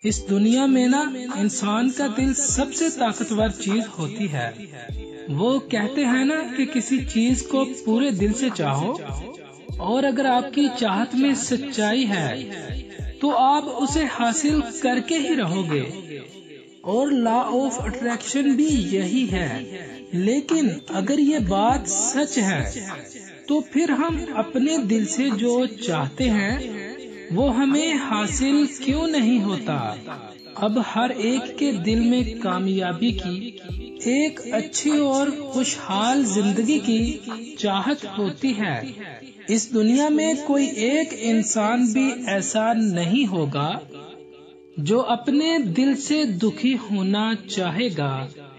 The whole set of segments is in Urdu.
اس دنیا میں نا انسان کا دل سب سے طاقتور چیز ہوتی ہے۔ وہ کہتے ہیں نا کہ کسی چیز کو پورے دل سے چاہو، اور اگر آپ کی چاہت میں سچائی ہے تو آپ اسے حاصل کر کے ہی رہو گے، اور لا آف اٹریکشن بھی یہی ہے۔ لیکن اگر یہ بات سچ ہے تو پھر ہم اپنے دل سے جو چاہتے ہیں وہ ہمیں حاصل کیوں نہیں ہوتا؟ اب ہر ایک کے دل میں کامیابی کی، ایک اچھی اور خوشحال زندگی کی چاہت ہوتی ہے۔ اس دنیا میں کوئی ایک انسان بھی ایسا نہیں ہوگا جو اپنے دل سے دکھی ہونا چاہے گا،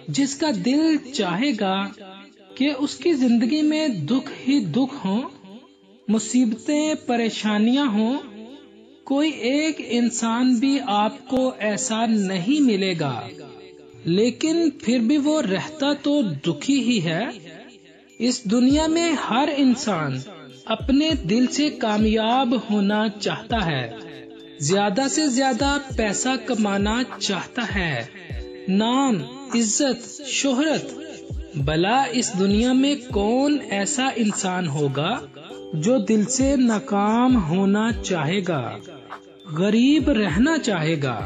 جس کا دل چاہے گا کہ اس کی زندگی میں دکھ ہی دکھ ہوں، مصیبتیں پریشانیاں ہوں۔ کوئی ایک انسان بھی آپ کو ایسا نہیں ملے گا، لیکن پھر بھی وہ رہتا تو دکھی ہی ہے۔ اس دنیا میں ہر انسان اپنے دل سے کامیاب ہونا چاہتا ہے، زیادہ سے زیادہ پیسہ کمانا چاہتا ہے، نام، عزت، شہرت۔ بھلا اس دنیا میں کون ایسا انسان ہوگا جو دل سے ناکام ہونا چاہے گا، غریب رہنا چاہے گا؟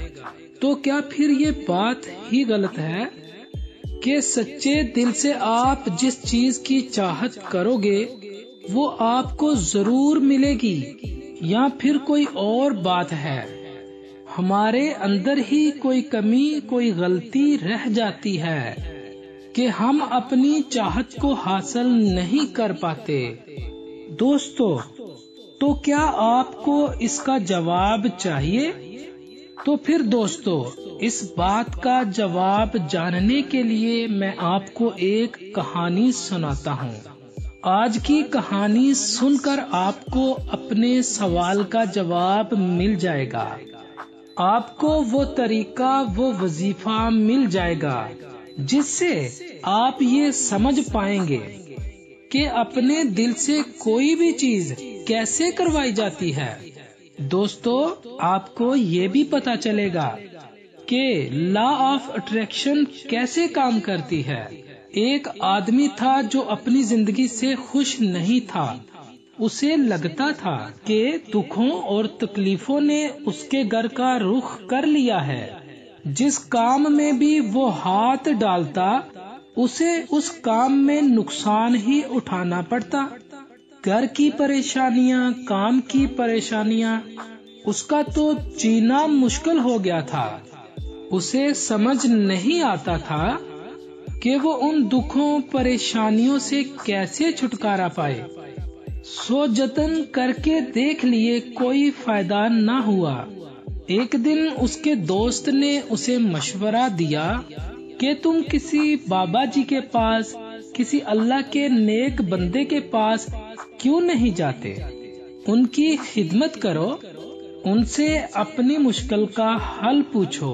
تو کیا پھر یہ بات ہی غلط ہے کہ سچے دل سے آپ جس چیز کی چاہت کرو گے وہ آپ کو ضرور ملے گی، یا پھر کوئی اور بات ہے؟ ہمارے اندر ہی کوئی کمی، کوئی غلطی رہ جاتی ہے کہ ہم اپنی چاہت کو حاصل نہیں کر پاتے۔ دوستو، تو کیا آپ کو اس کا جواب چاہیے؟ تو پھر دوستو، اس بات کا جواب جاننے کے لیے میں آپ کو ایک کہانی سناتا ہوں۔ آج کی کہانی سن کر آپ کو اپنے سوال کا جواب مل جائے گا، آپ کو وہ طریقہ، وہ وظیفہ مل جائے گا جس سے آپ یہ سمجھ پائیں گے کہ اپنے دل سے کوئی بھی چیز کیسے کروائی جاتی ہے۔ دوستو، آپ کو یہ بھی پتا چلے گا کہ لا آف اٹریکشن کیسے کام کرتی ہے۔ ایک آدمی تھا جو اپنی زندگی سے خوش نہیں تھا۔ اسے لگتا تھا کہ دکھوں اور تکلیفوں نے اس کے گھر کا رخ کر لیا ہے۔ جس کام میں بھی وہ ہاتھ ڈالتا اسے اس کام میں نقصان ہی اٹھانا پڑتا۔ گھر کی پریشانیاں، کام کی پریشانیاں، اس کا تو جینا مشکل ہو گیا تھا۔ اسے سمجھ نہیں آتا تھا کہ وہ ان دکھوں، پریشانیوں سے کیسے چھٹکارا پائے۔ سو جتن کر کے دیکھ لیے، کوئی فائدہ نہ ہوا۔ ایک دن اس کے دوست نے اسے مشورہ دیا کہ تم کسی بابا جی کے پاس، کسی اللہ کے نیک بندے کے پاس کیوں نہیں جاتے؟ ان کی خدمت کرو، ان سے اپنی مشکل کا حل پوچھو،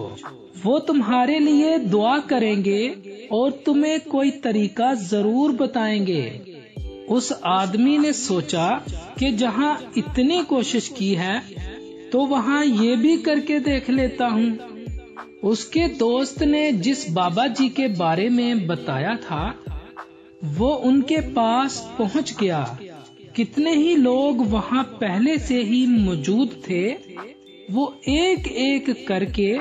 وہ تمہارے لیے دعا کریں گے اور تمہیں کوئی طریقہ ضرور بتائیں گے۔ اس آدمی نے سوچا کہ جہاں اتنی کوشش کی ہے تو وہاں یہ بھی کر کے دیکھ لیتا ہوں۔ اس کے دوست نے جس بابا جی کے بارے میں بتایا تھا وہ ان کے پاس پہنچ گیا۔ کتنے ہی لوگ وہاں پہلے سے ہی موجود تھے۔ وہ ایک ایک کر کے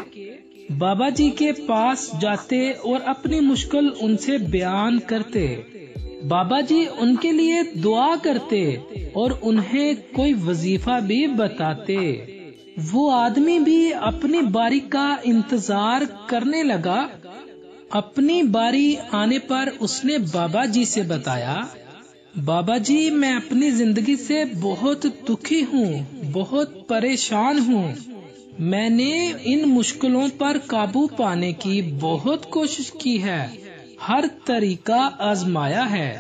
بابا جی کے پاس جاتے اور اپنی مشکل ان سے بیان کرتے۔ بابا جی ان کے لیے دعا کرتے اور انہیں کوئی وظیفہ بھی بتاتے۔ وہ آدمی بھی اپنی باری کا انتظار کرنے لگا۔ اپنی باری آنے پر اس نے بابا جی سے بتایا، بابا جی، میں اپنی زندگی سے بہت دکھی ہوں، بہت پریشان ہوں۔ میں نے ان مشکلوں پر قابو پانے کی بہت کوشش کی ہے، ہر طریقہ آزمایا ہے،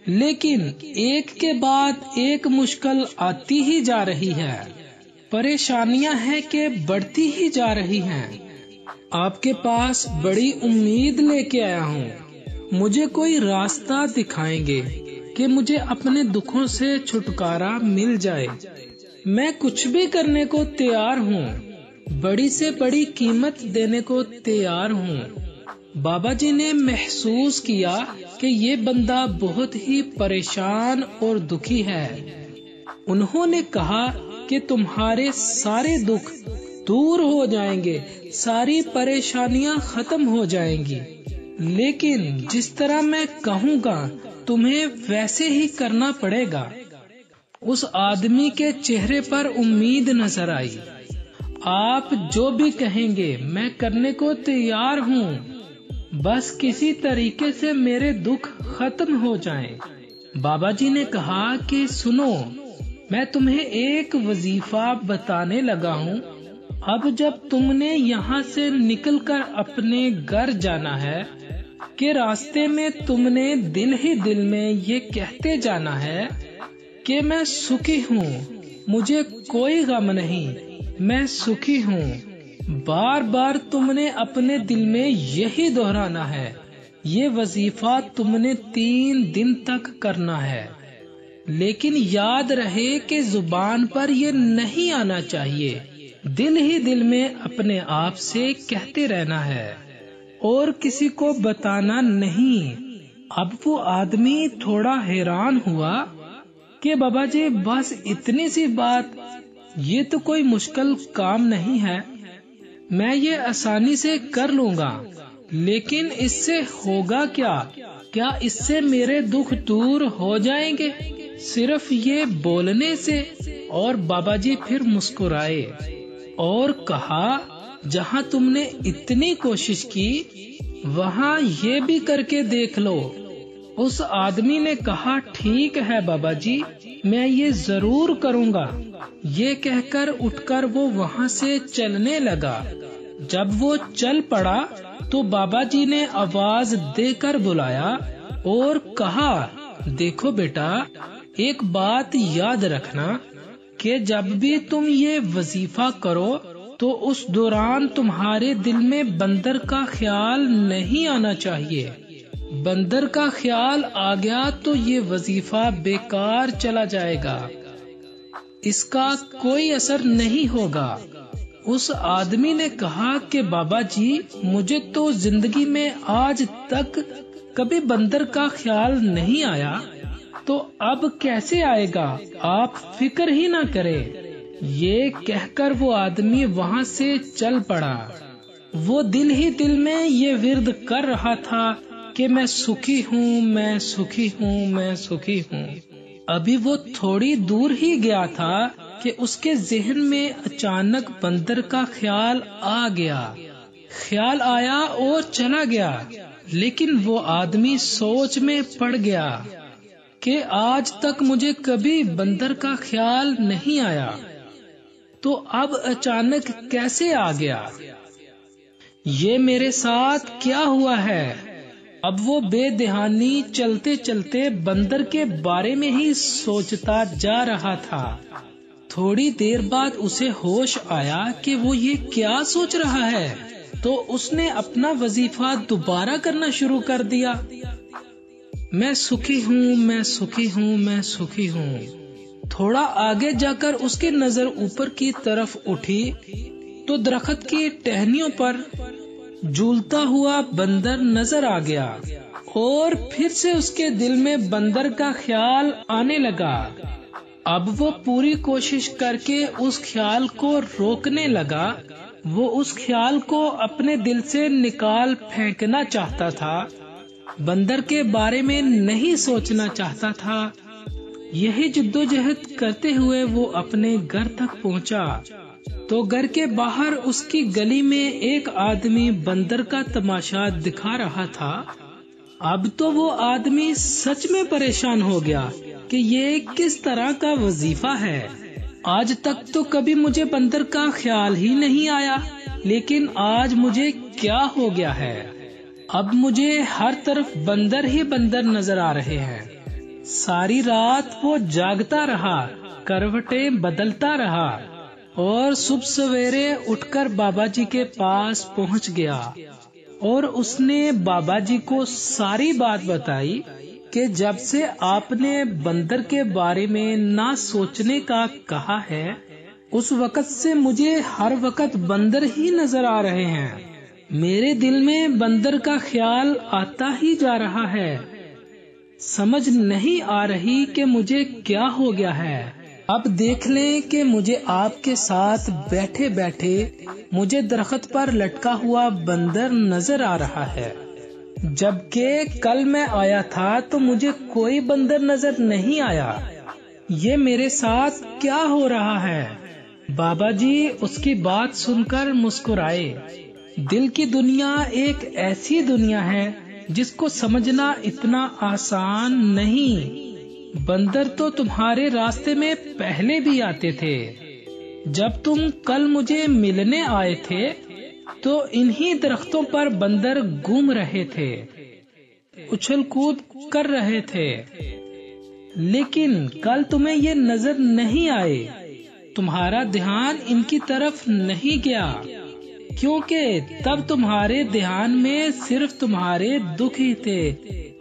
لیکن ایک کے بعد ایک مشکل آتی ہی جا رہی ہے۔ پریشانیاں ہیں کہ بڑھتی ہی جا رہی ہیں۔ آپ کے پاس بڑی امید لے کے آیا ہوں، مجھے کوئی راستہ دکھائیں گے کہ مجھے اپنے دکھوں سے چھٹکارا مل جائے۔ میں کچھ بھی کرنے کو تیار ہوں، بڑی سے بڑی قیمت دینے کو تیار ہوں۔ بابا جی نے محسوس کیا کہ یہ بندہ بہت ہی پریشان اور دکھی ہے۔ انہوں نے کہا کہ تمہارے سارے دکھ دور ہو جائیں گے، ساری پریشانیاں ختم ہو جائیں گی، لیکن جس طرح میں کہوں گا تمہیں ویسے ہی کرنا پڑے گا۔ اس آدمی کے چہرے پر امید نظر آئی۔ آپ جو بھی کہیں گے میں کرنے کو تیار ہوں، بس کسی طریقے سے میرے دکھ ختم ہو جائیں۔ بابا جی نے کہا کہ سنو، میں تمہیں ایک وظیفہ بتانے لگا ہوں۔ اب جب تم نے یہاں سے نکل کر اپنے گھر جانا ہے کہ راستے میں تم نے دل ہی دل میں یہ کہتے جانا ہے کہ میں سکھی ہوں، مجھے کوئی غم نہیں، میں سکھی ہوں۔ بار بار تم نے اپنے دل میں یہی دہرانا ہے۔ یہ وظیفہ تم نے 3 دن تک کرنا ہے، لیکن یاد رہے کہ زبان پر یہ نہیں آنا چاہیے، دل ہی دل میں اپنے آپ سے کہتے رہنا ہے اور کسی کو بتانا نہیں۔ اب وہ آدمی تھوڑا حیران ہوا کہ بابا جی بس اتنی سی بات، یہ تو کوئی مشکل کام نہیں ہے، میں یہ آسانی سے کر لوں گا، لیکن اس سے ہوگا کیا اس سے میرے دکھ دور ہو جائیں گے صرف یہ بولنے سے؟ اور بابا جی پھر مسکرائے اور کہا جہاں تم نے اتنی کوشش کی وہاں یہ بھی کر کے دیکھ لو۔ اس آدمی نے کہا ٹھیک ہے بابا جی، میں یہ ضرور کروں گا۔ یہ کہہ کر اٹھ کر وہ وہاں سے چلنے لگا۔ جب وہ چل پڑا تو بابا جی نے آواز دے کر بلایا اور کہا دیکھو بیٹا، ایک بات یاد رکھنا کہ جب بھی تم یہ وظیفہ کرو تو اس دوران تمہارے دل میں بندر کا خیال نہیں آنا چاہیے۔ بندر کا خیال آ گیا تو یہ وظیفہ بیکار چلا جائے گا، اس کا کوئی اثر نہیں ہوگا۔ اس آدمی نے کہا کہ بابا جی مجھے تو زندگی میں آج تک کبھی بندر کا خیال نہیں آیا، تو اب کیسے آئے گا؟ آپ فکر ہی نہ کریں۔ یہ کہہ کر وہ آدمی وہاں سے چل پڑا۔ وہ دل ہی دل میں یہ ورد کر رہا تھا کہ میں سکھی ہوں، میں سکھی ہوں، میں سکھی ہوں۔ ابھی وہ تھوڑی دور ہی گیا تھا کہ اس کے ذہن میں اچانک بندر کا خیال آ گیا۔ خیال آیا اور چلا گیا، لیکن وہ آدمی سوچ میں پڑ گیا کہ آج تک مجھے کبھی بندر کا خیال نہیں آیا، تو اب اچانک کیسے آ گیا؟ یہ میرے ساتھ کیا ہوا ہے؟ اب وہ بے دہانی چلتے چلتے بندر کے بارے میں ہی سوچتا جا رہا تھا۔ تھوڑی دیر بعد اسے ہوش آیا کہ وہ یہ کیا سوچ رہا ہے، تو اس نے اپنا وظیفہ دوبارہ کرنا شروع کر دیا۔ میں سکھی ہوں، میں سکھی ہوں، میں سکھی ہوں۔ تھوڑا آگے جا کر اس کی نظر اوپر کی طرف اٹھی تو درخت کی ٹہنیوں پر جھولتا ہوا بندر نظر آ گیا، اور پھر سے اس کے دل میں بندر کا خیال آنے لگا۔ اب وہ پوری کوشش کر کے اس خیال کو روکنے لگا۔ وہ اس خیال کو اپنے دل سے نکال پھینکنا چاہتا تھا، بندر کے بارے میں نہیں سوچنا چاہتا تھا۔ یہی جدوجہد کرتے ہوئے وہ اپنے گھر تک پہنچا تو گھر کے باہر اس کی گلی میں ایک آدمی بندر کا تماشا دکھا رہا تھا۔ اب تو وہ آدمی سچ میں پریشان ہو گیا کہ یہ کس طرح کا وظیفہ ہے۔ آج تک تو کبھی مجھے بندر کا خیال ہی نہیں آیا، لیکن آج مجھے کیا ہو گیا ہے؟ اب مجھے ہر طرف بندر ہی بندر نظر آ رہے ہیں۔ ساری رات وہ جاگتا رہا، کروٹیں بدلتا رہا، اور صبح سویرے اٹھ کر بابا جی کے پاس پہنچ گیا، اور اس نے بابا جی کو ساری بات بتائی کہ جب سے آپ نے بندر کے بارے میں نہ سوچنے کا کہا ہے، اس وقت سے مجھے ہر وقت بندر ہی نظر آ رہے ہیں. میرے دل میں بندر کا خیال آتا ہی جا رہا ہے. سمجھ نہیں آ رہی کہ مجھے کیا ہو گیا ہے. اب دیکھ لیں کہ مجھے آپ کے ساتھ بیٹھے بیٹھے مجھے درخت پر لٹکا ہوا بندر نظر آ رہا ہے، جبکہ کل میں آیا تھا تو مجھے کوئی بندر نظر نہیں آیا. یہ میرے ساتھ کیا ہو رہا ہے؟ بابا جی اس کی بات سن کر مسکرائے. دل کی دنیا ایک ایسی دنیا ہے جس کو سمجھنا اتنا آسان نہیں. بندر تو تمہارے راستے میں پہلے بھی آتے تھے. جب تم کل مجھے ملنے آئے تھے تو انہی درختوں پر بندر گھوم رہے تھے، اچھل کود کر رہے تھے، لیکن کل تمہیں یہ نظر نہیں آئے. تمہارا دھیان ان کی طرف نہیں گیا، کیونکہ تب تمہارے دھیان میں صرف تمہارے دکھ ہی تھے،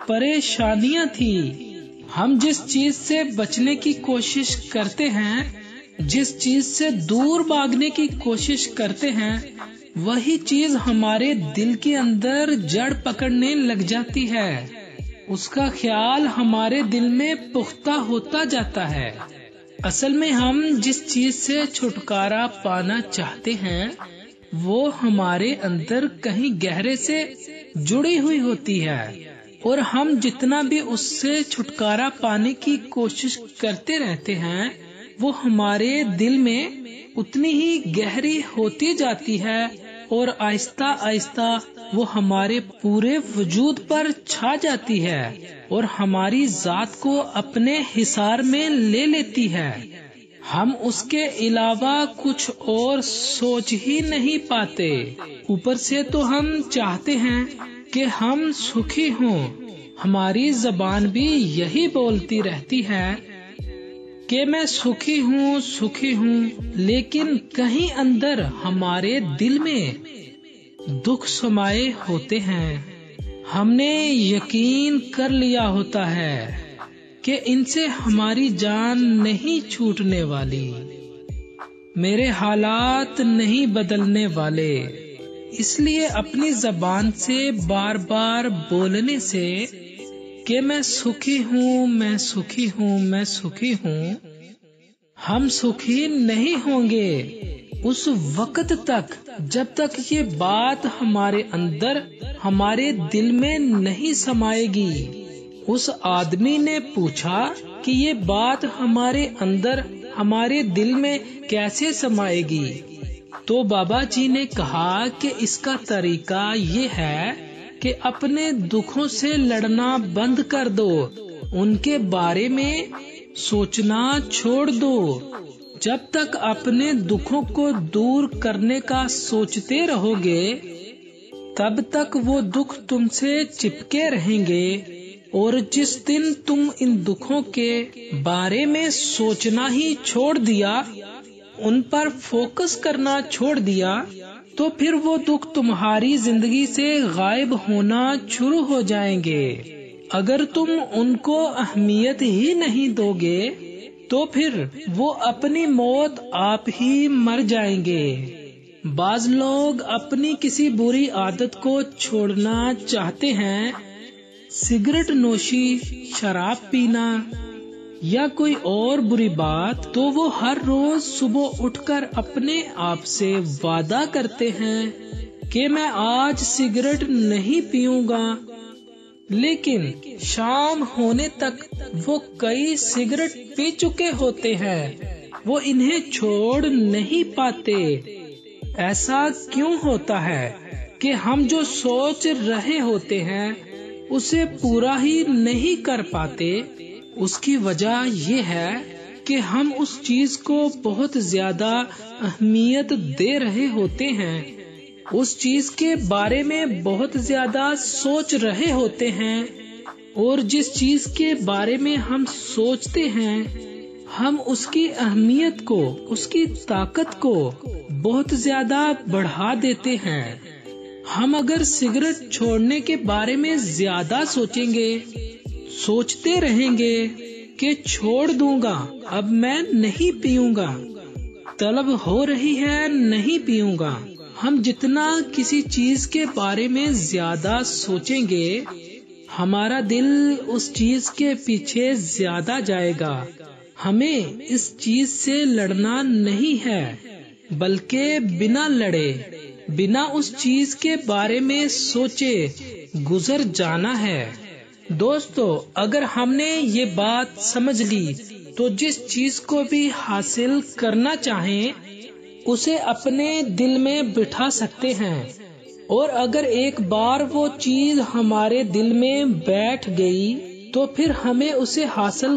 پریشانیاں تھی. ہم جس چیز سے بچنے کی کوشش کرتے ہیں، جس چیز سے دور بھاگنے کی کوشش کرتے ہیں، وہی چیز ہمارے دل کے اندر جڑ پکڑنے لگ جاتی ہے. اس کا خیال ہمارے دل میں پختہ ہوتا جاتا ہے. اصل میں ہم جس چیز سے چھٹکارا پانا چاہتے ہیں وہ ہمارے اندر کہیں گہرے سے جڑی ہوئی ہوتی ہے، اور ہم جتنا بھی اس سے چھٹکارا پانے کی کوشش کرتے رہتے ہیں وہ ہمارے دل میں اتنی ہی گہری ہوتی جاتی ہے، اور آہستہ آہستہ وہ ہمارے پورے وجود پر چھا جاتی ہے اور ہماری ذات کو اپنے حصار میں لے لیتی ہے. ہم اس کے علاوہ کچھ اور سوچ ہی نہیں پاتے. اوپر سے تو ہم چاہتے ہیں کہ ہم سکھی ہوں. ہماری زبان بھی یہی بولتی رہتی ہے کہ میں سکھی ہوں سکھی ہوں، لیکن کہیں اندر ہمارے دل میں دکھ سمائے ہوتے ہیں. ہم نے یقین کر لیا ہوتا ہے کہ ان سے ہماری جان نہیں چھوٹنے والی، میرے حالات نہیں بدلنے والے. اس لیے اپنی زبان سے بار بار بولنے سے کہ میں سکھی ہوں میں سکھی ہوں میں سکھی ہوں، ہم سکھی نہیں ہوں گے اس وقت تک جب تک یہ بات ہمارے اندر ہمارے دل میں نہیں سمائے گی. اس آدمی نے پوچھا کہ یہ بات ہمارے اندر ہمارے دل میں کیسے سمائے گی؟ تو بابا جی نے کہا کہ اس کا طریقہ یہ ہے کہ اپنے دکھوں سے لڑنا بند کر دو، ان کے بارے میں سوچنا چھوڑ دو. جب تک اپنے دکھوں کو دور کرنے کا سوچتے رہو گے تب تک وہ دکھ تم سے چپکے رہیں گے، اور جس دن تم ان دکھوں کے بارے میں سوچنا ہی چھوڑ دیا، ان پر فوکس کرنا چھوڑ دیا، تو پھر وہ دکھ تمہاری زندگی سے غائب ہونا شروع ہو جائیں گے. اگر تم ان کو اہمیت ہی نہیں دو گے تو پھر وہ اپنی موت آپ ہی مر جائیں گے. بعض لوگ اپنی کسی بری عادت کو چھوڑنا چاہتے ہیں، سگریٹ نوشی، شراب پینا یا کوئی اور بری بات، تو وہ ہر روز صبح اٹھ کر اپنے آپ سے وعدہ کرتے ہیں کہ میں آج سگریٹ نہیں پیوں گا، لیکن شام ہونے تک وہ کئی سگریٹ پی چکے ہوتے ہیں، وہ انہیں چھوڑ نہیں پاتے. ایسا کیوں ہوتا ہے کہ ہم جو سوچ رہے ہوتے ہیں اسے پورا ہی نہیں کر پاتے؟ اس کی وجہ یہ ہے کہ ہم اس چیز کو بہت زیادہ اہمیت دے رہے ہوتے ہیں، اس چیز کے بارے میں بہت زیادہ سوچ رہے ہوتے ہیں، اور جس چیز کے بارے میں ہم سوچتے ہیں ہم اس کی اہمیت کو، اس کی طاقت کو بہت زیادہ بڑھا دیتے ہیں. ہم اگر سگریٹ چھوڑنے کے بارے میں زیادہ سوچیں گے، سوچتے رہیں گے کہ چھوڑ دوں گا، اب میں نہیں پیوں گا، طلب ہو رہی ہے نہیں پیوں گا۔ ہم جتنا کسی چیز کے بارے میں زیادہ سوچیں گے، ہمارا دل اس چیز کے پیچھے زیادہ جائے گا۔ ہمیں اس چیز سے لڑنا نہیں ہے، بلکہ بنا لڑے، بنا اس چیز کے بارے میں سوچے گزر جانا ہے۔ دوستو، اگر ہم نے یہ بات سمجھ لی تو جس چیز کو بھی حاصل کرنا چاہیں اسے اپنے دل میں بٹھا سکتے ہیں، اور اگر ایک بار وہ چیز ہمارے دل میں بیٹھ گئی تو پھر ہمیں اسے حاصل